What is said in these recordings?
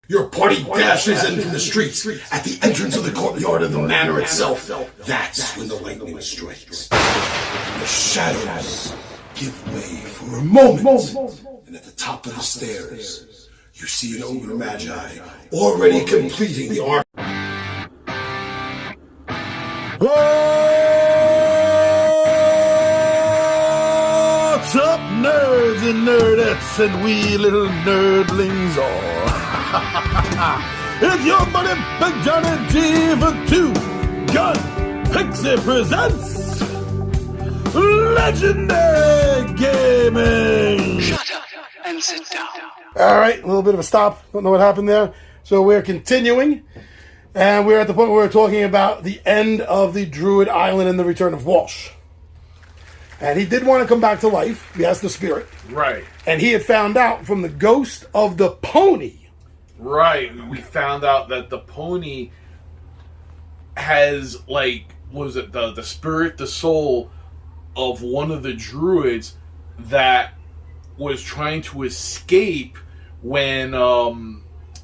Your party dashes in from the streets at the entrance of the courtyard of the manor itself. That's when the lightning strikes. The shadows give way for a moment. And at the top of the stairs, you see an ogre magi already completing the arc. What's up, nerds and nerdettes and wee little nerdlings all? It's your buddy Big Johnny G for Two Gun Pixie presents Legendary Gaming. Shut up and sit down. All right, a little bit of a stop. Don't know what happened there. So we're continuing, and we're at the point where we're talking about the end of the Druid Island and the return of Walsh. And he did want to come back to life. He asked the spirit. Right. And he had found out from the ghost of the pony. Right. We found out that the pony has, like, what was it, the spirit, the soul of one of the druids that was trying to escape when that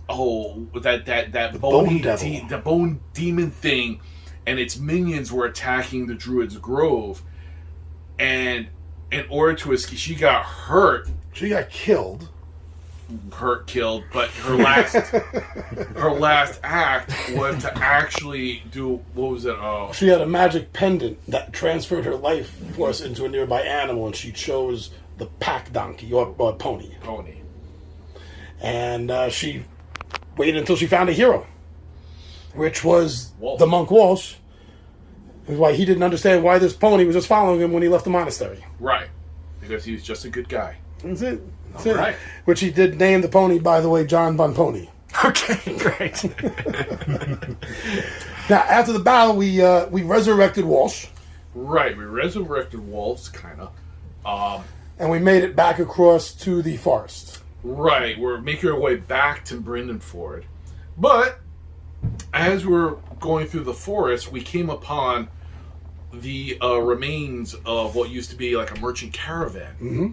bone devil. the bone demon thing and its minions were attacking the druid's grove, and in order to escape, she got hurt. She got killed. Killed, but her last act was to actually do, what was it? Oh, She had a magic pendant that transferred her life force into a nearby animal, and she chose the pack donkey or pony. And she waited until she found a hero, which was Walsh. the monk Walsh. That's why he didn't understand why this pony was just following him when he left the monastery. right, because he was just a good guy. That's it. That's All it. right. Which he did name the pony, by the way, John Von Pony. Okay, great. Now, after the battle, we resurrected Walsh, Right, we resurrected Walsh, kind of. and we made it back across to the forest. Right, we're making our way back to Brindenford. But as we're going through the forest, we came upon the remains of what used to be like a merchant caravan. Mm-hmm.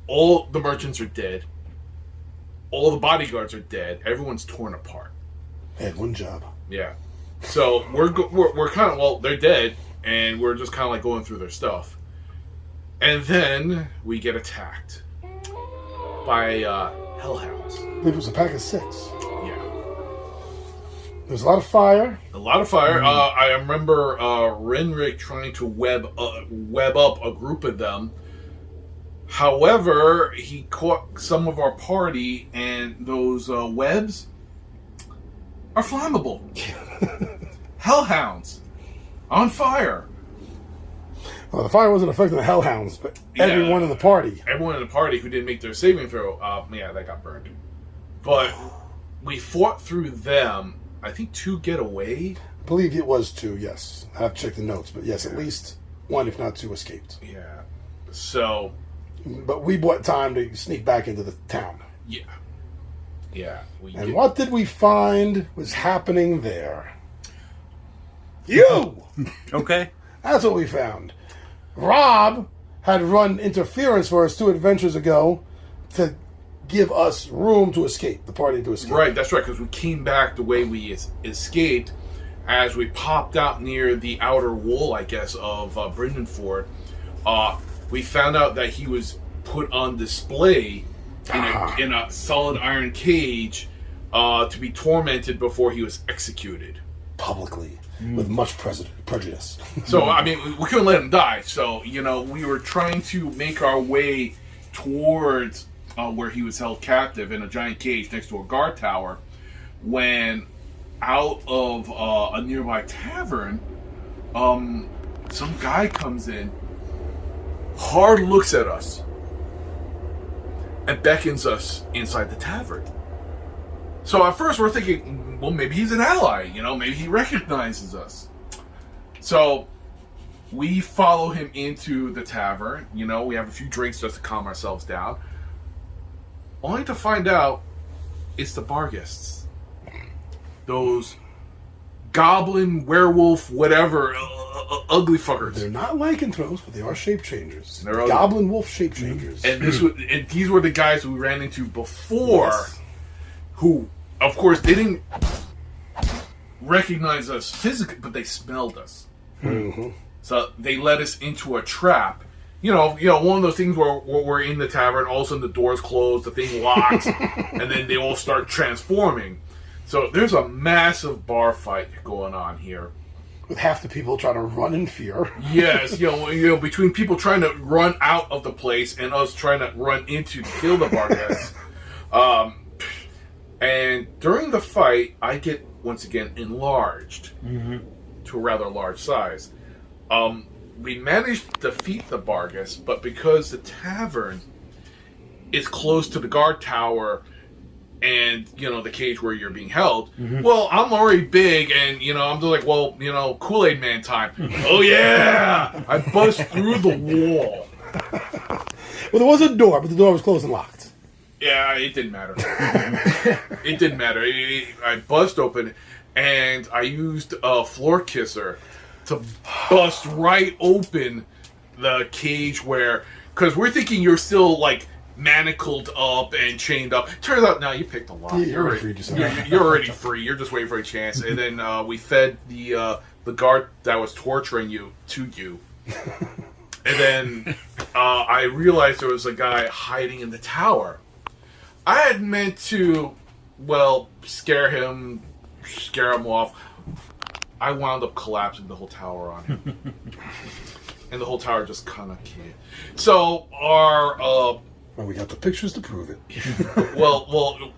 All the merchants are dead. All the bodyguards are dead. Everyone's torn apart. They had one job. Yeah. So we're kind of, well, they're dead, and we're just kind of like going through their stuff. And then we get attacked by hellhounds. I believe it was a pack of 6. Yeah. There was a lot of fire. A lot of fire. I remember Renric trying to web up a group of them. However, he caught some of our party, and those webs are flammable. Hellhounds on fire. Well, the fire wasn't affecting the hellhounds, but everyone in the party. Everyone in the party who didn't make their saving throw, that got burned. But we fought through them. I think 2 get away. I believe it was 2, yes. I have to check the notes, but yes, at least 1, if not 2, escaped. Yeah. So, But we bought time to sneak back into the town. yeah. Yeah. And what did we find was happening there? You! Okay. That's what we found. Rob had run interference for us 2 adventures ago to give us room to escape, the party to escape. Right, that's right, because we came back the way we escaped. As we popped out near the outer wall, I guess, of Brindenford, we found out that he was put on display in a solid iron cage to be tormented before he was executed. Publicly, with much prejudice. So, I mean, we couldn't let him die. So, we were trying to make our way towards where he was held captive in a giant cage next to a guard tower, when out of a nearby tavern, some guy comes in, hard looks at us, and beckons us inside the tavern. So at first we're thinking, well, maybe he's an ally, maybe he recognizes us. So we follow him into the tavern, we have a few drinks just to calm ourselves down, only to find out it's the Barghists. Those goblin, werewolf, whatever, ugly fuckers. They're not lycanthropes, but they are shape changers. They're Goblin wolf shape changers. And these were the guys we ran into before, Yes. who, of course, they didn't recognize us physically, but they smelled us. Mm-hmm. So they led us into a trap. You know, one of those things where we're in the tavern, all of a sudden the doors close, the thing locks, and then they all start transforming. So there's a massive bar fight going on here. With half the people trying to run in fear. Yes, between people trying to run out of the place and us trying to run into to kill the bar guests. And during the fight, I get once again enlarged to a rather large size. We managed to defeat the Bargus, but because the tavern is close to the guard tower and, the cage where you're being held, well, I'm already big and, I'm just like, well, Kool-Aid Man time. Oh, yeah! I bust through the wall. Well, there was a door, but the door was closed and locked. Yeah, it didn't matter. It didn't matter. I bust open and I used a floor kisser to bust right open the cage because we're thinking you're still like manacled up and chained up. Turns out, no, you picked a lock. Yeah, you're already free. You're already free. You're just waiting for a chance. And then we fed the guard that was torturing you to you. And then I realized there was a guy hiding in the tower. I had meant to, scare him off. I wound up collapsing the whole tower on him. And the whole tower just kind of came. So our... well, we got the pictures to prove it.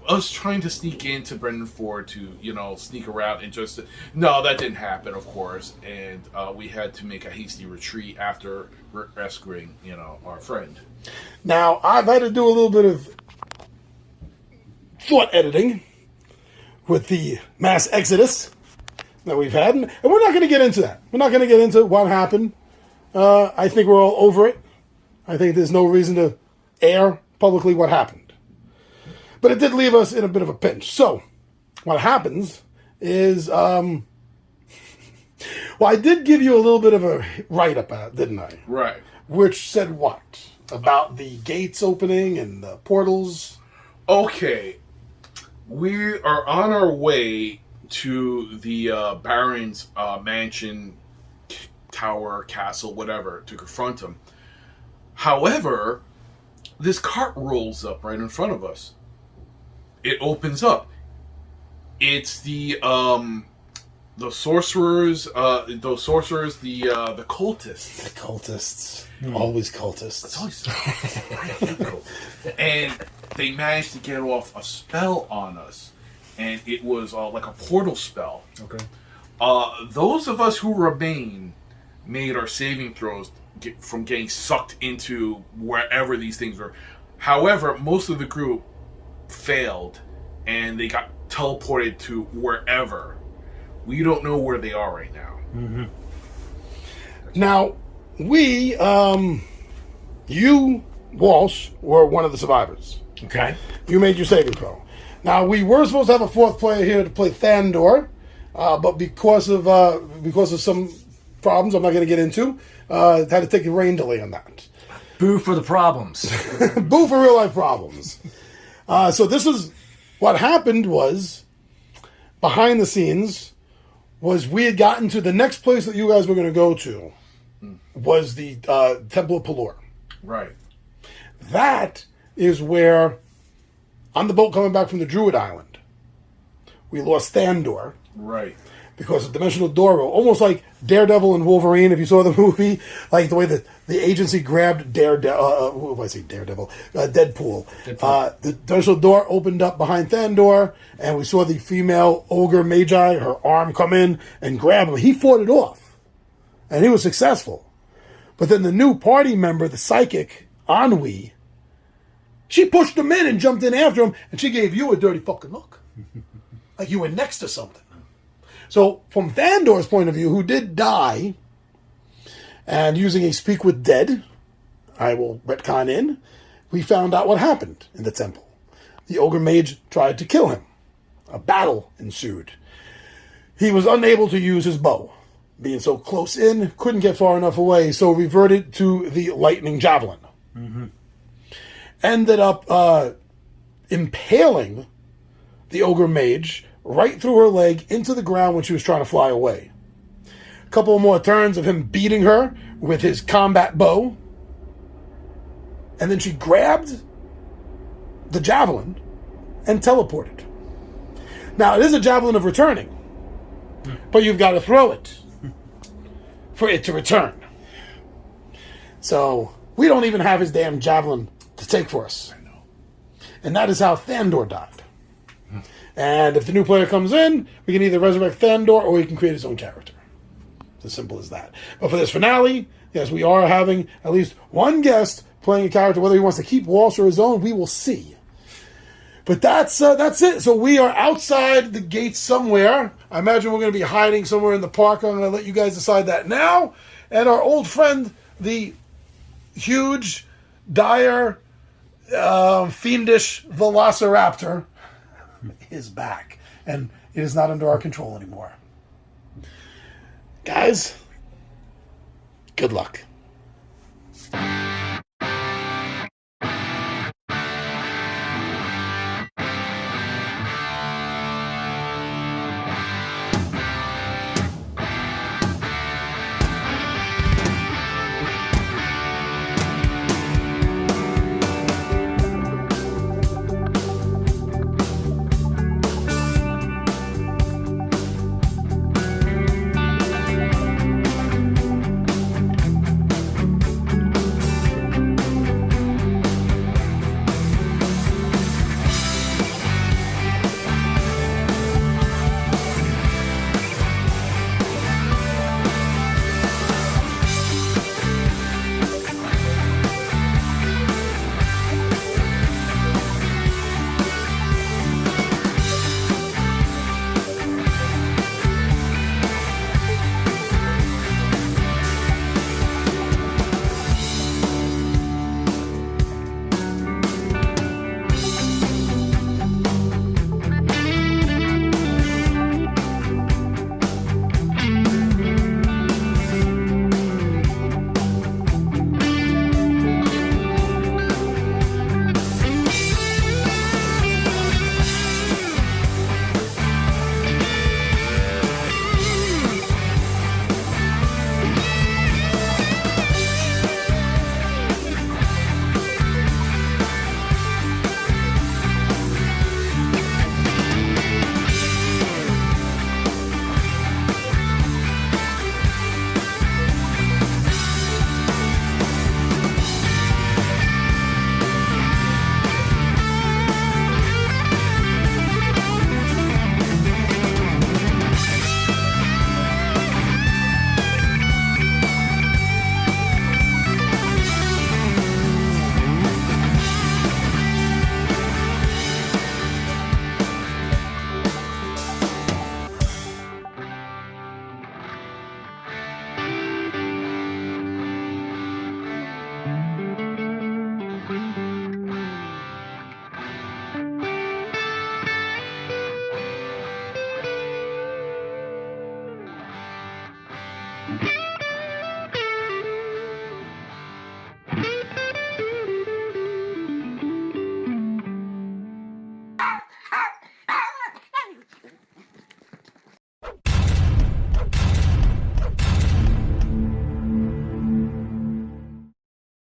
Us trying to sneak into Brendan Ford to, sneak around and just... No, that didn't happen, of course. And we had to make a hasty retreat after rescuing, our friend. Now, I've had to do a little bit of thought editing with the mass exodus that we've had. And we're not going to get into that. We're not going to get into what happened. I think we're all over it. I think there's no reason to air publicly what happened. But it did leave us in a bit of a pinch. So, what happens is, I did give you a little bit of a write-up, didn't I? Right. Which said what? About the gates opening and the portals? Okay. We are on our way to the Baron's mansion, tower, castle, whatever, to confront him. However, this cart rolls up right in front of us. It opens up. It's the sorcerers, the cultists. The cultists. Always cultists. It's always I hate cultists. And they managed to get off a spell on us. And it was like a portal spell. Okay. Those of us who remain made our saving throws from getting sucked into wherever these things were. However, most of the group failed, and they got teleported to wherever. We don't know where they are right now. Mm-hmm. Now, you, Walsh, were one of the survivors. Okay. You made your saving throw. Now, we were supposed to have a fourth player here to play Thandor, but because of some problems I'm not going to get into, had to take a rain delay on that. Boo for the problems. Boo for real life problems. So this is what happened was, behind the scenes, was we had gotten to the next place that you guys were going to go to, was the Temple of Pelor. Right. That is where, on the boat coming back from the Druid Island, we lost Thandor. Right. Because the dimensional door, almost like Daredevil and Wolverine, if you saw the movie, like the way that the agency grabbed Deadpool. The dimensional door opened up behind Thandor, and we saw the female ogre Magi, her arm come in and grab him. He fought it off, and he was successful. But then the new party member, the psychic, Ennui, she pushed him in and jumped in after him, and she gave you a dirty fucking look. Like you were next to something. So, from Thandor's point of view, who did die, and using a speak with dead, I will retcon in, we found out what happened in the temple. The ogre mage tried to kill him. A battle ensued. He was unable to use his bow. Being so close in, couldn't get far enough away, so reverted to the lightning javelin. Mm-hmm. Ended up impaling the ogre mage right through her leg into the ground when she was trying to fly away. A couple more turns of him beating her with his combat bow. And then she grabbed the javelin and teleported. Now, it is a javelin of returning, but you've got to throw it for it to return. So, we don't even have his damn javelin to take for us. I know. And that is how Thandor died. And if the new player comes in, we can either resurrect Thandor or he can create his own character. It's as simple as that. But for this finale, yes, we are having at least one guest playing a character. Whether he wants to keep Walsh or his own, we will see. But that's it. So we are outside the gates somewhere. I imagine we're going to be hiding somewhere in the park. I'm going to let you guys decide that now. And our old friend, the huge, dire, fiendish Velociraptor is back. And it is not under our control anymore. Guys, good luck.